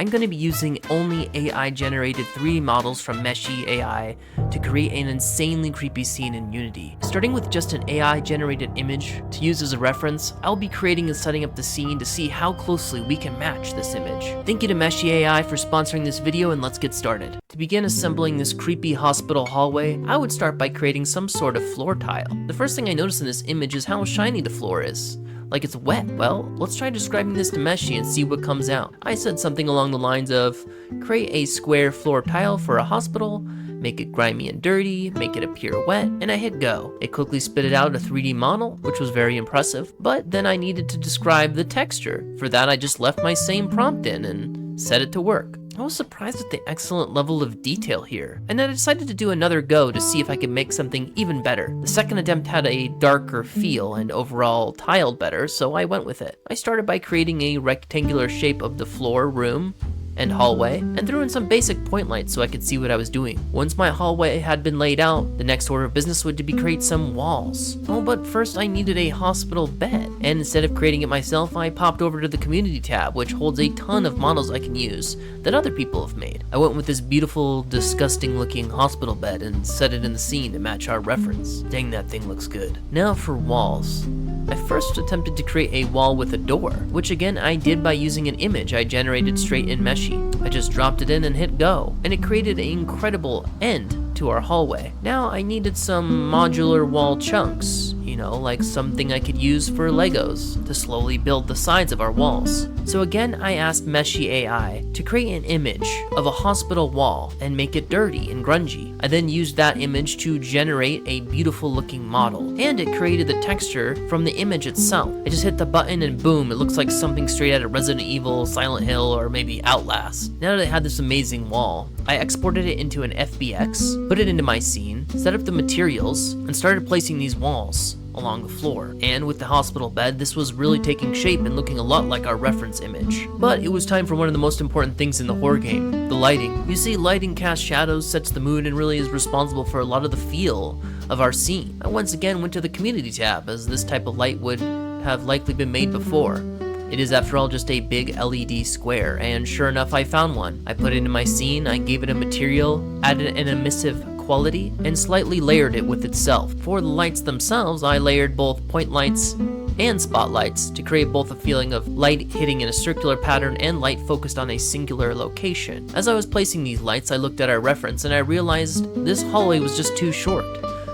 I'm going to be using only AI-generated 3D models from Meshy AI to create an insanely creepy scene in Unity. Starting with just an AI-generated image to use as a reference, I'll be creating and setting up the scene to see how closely we can match this image. Thank you to Meshy AI for sponsoring this video, and let's get started. To begin assembling this creepy hospital hallway, I would start by creating some sort of floor tile. The first thing I notice in this image is how shiny the floor is. Like it's wet. Well, let's try describing this to Meshy and see what comes out. I said something along the lines of, create a square floor tile for a hospital, make it grimy and dirty, make it appear wet, and I hit go. It quickly spit it out a 3D model, which was very impressive, but then I needed to describe the texture. For that, I just left my same prompt in and set it to work. I was surprised at the excellent level of detail here, and I decided to do another go to see if I could make something even better. The second attempt had a darker feel and overall tiled better, so I went with it. I started by creating a rectangular shape of the floor, room, and hallway, and threw in some basic point lights so I could see what I was doing. Once my hallway had been laid out, the next order of business would be create some walls. Oh, but first I needed a hospital bed, and instead of creating it myself, I popped over to the community tab, which holds a ton of models I can use that other people have made. I went with this beautiful, disgusting looking hospital bed and set it in the scene to match our reference. Dang, that thing looks good. Now for walls. I first attempted to create a wall with a door, which again I did by using an image I generated straight in Meshy. I just dropped it in and hit go, and it created an incredible end to our hallway. Now I needed some modular wall chunks, you know, like something I could use for Legos to slowly build the sides of our walls. So again, I asked Meshy AI to create an image of a hospital wall and make it dirty and grungy. I then used that image to generate a beautiful looking model, and it created the texture from the image itself. I just hit the button and boom, it looks like something straight out of Resident Evil, Silent Hill, or maybe Outlast. Now that I had this amazing wall, I exported it into an FBX, put it into my scene, set up the materials, and started placing these walls along the floor. And with the hospital bed, this was really taking shape and looking a lot like our reference image. But it was time for one of the most important things in the horror game, the lighting. You see, lighting casts shadows, sets the mood, and really is responsible for a lot of the feel of our scene. I once again went to the community tab, as this type of light would have likely been made before. It is, after all, just a big LED square, and sure enough, I found one. I put it in my scene, I gave it a material, added an emissive quality, and slightly layered it with itself. For the lights themselves, I layered both point lights and spotlights to create both a feeling of light hitting in a circular pattern and light focused on a singular location. As I was placing these lights, I looked at our reference and I realized this hallway was just too short.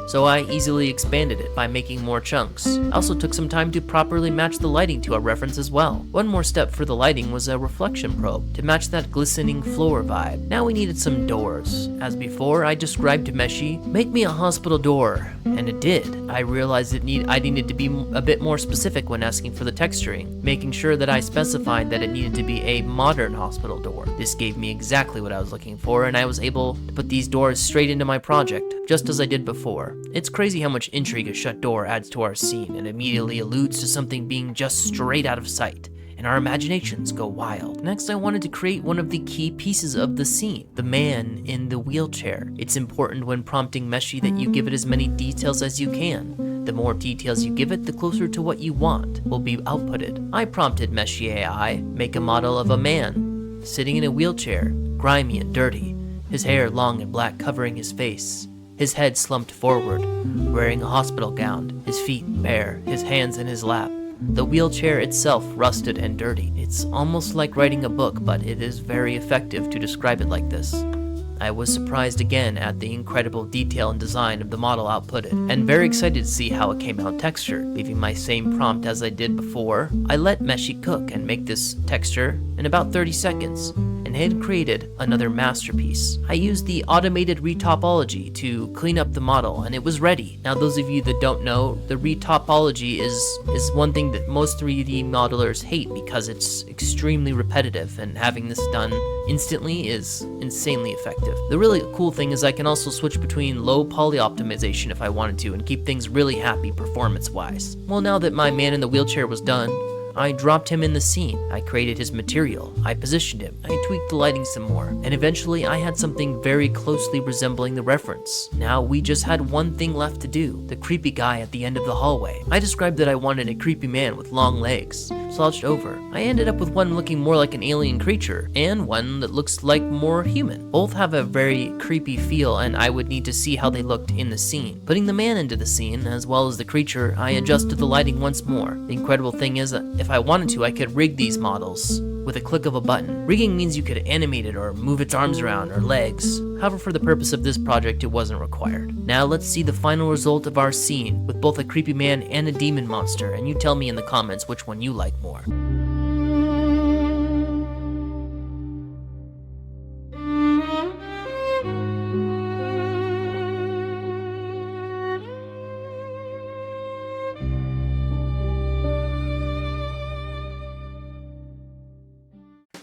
So I easily expanded it by making more chunks. I also took some time to properly match the lighting to our reference as well. One more step for the lighting was a reflection probe to match that glistening floor vibe. Now we needed some doors. As before, I described to Meshy, make me a hospital door, and it did. I realized I needed to be a bit more specific when asking for the texturing, making sure that I specified that it needed to be a modern hospital door. This gave me exactly what I was looking for, and I was able to put these doors straight into my project, just as I did before. It's crazy how much intrigue a shut door adds to our scene and immediately alludes to something being just straight out of sight, and our imaginations go wild. Next, I wanted to create one of the key pieces of the scene, the man in the wheelchair. It's important when prompting Meshy that you give it as many details as you can. The more details you give it, the closer to what you want will be outputted. I prompted Meshy AI, make a model of a man sitting in a wheelchair, grimy and dirty, his hair long and black covering his face. His head slumped forward, wearing a hospital gown, his feet bare, his hands in his lap. The wheelchair itself rusted and dirty. It's almost like writing a book, but it is very effective to describe it like this. I was surprised again at the incredible detail and design of the model outputted, and very excited to see how it came out textured. Leaving my same prompt as I did before, I let Meshy cook and make this texture in about 30 seconds. And had created another masterpiece. I used the automated retopology to clean up the model, and it was ready. Now, those of you that don't know, the retopology is one thing that most 3D modelers hate because it's extremely repetitive, and having this done instantly is insanely effective. The really cool thing is I can also switch between low poly optimization if I wanted to and keep things really happy performance-wise. Well, now that my man in the wheelchair was done, I dropped him in the scene. I created his material. I positioned him. I tweaked the lighting some more. And eventually I had something very closely resembling the reference. Now we just had one thing left to do, the creepy guy at the end of the hallway. I described that I wanted a creepy man with long legs. Slouched over. I ended up with one looking more like an alien creature, and one that looks like more human. Both have a very creepy feel, and I would need to see how they looked in the scene. Putting the man into the scene, as well as the creature, I adjusted the lighting once more. The incredible thing is that if I wanted to, I could rig these models with a click of a button. Rigging means you could animate it or move its arms around or legs. However, for the purpose of this project, it wasn't required. Now let's see the final result of our scene with both a creepy man and a demon monster, and you tell me in the comments which one you like more.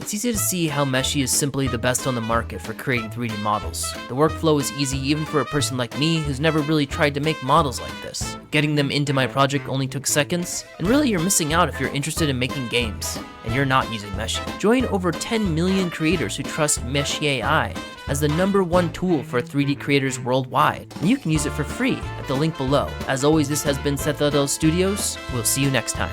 It's easy to see how Meshy is simply the best on the market for creating 3D models. The workflow is easy even for a person like me who's never really tried to make models like this. Getting them into my project only took seconds, and really you're missing out if you're interested in making games, and you're not using Meshy. Join over 10 million creators who trust Meshy AI as the #1 tool for 3D creators worldwide, and you can use it for free at the link below. As always, this has been Seth Studios. We'll see you next time.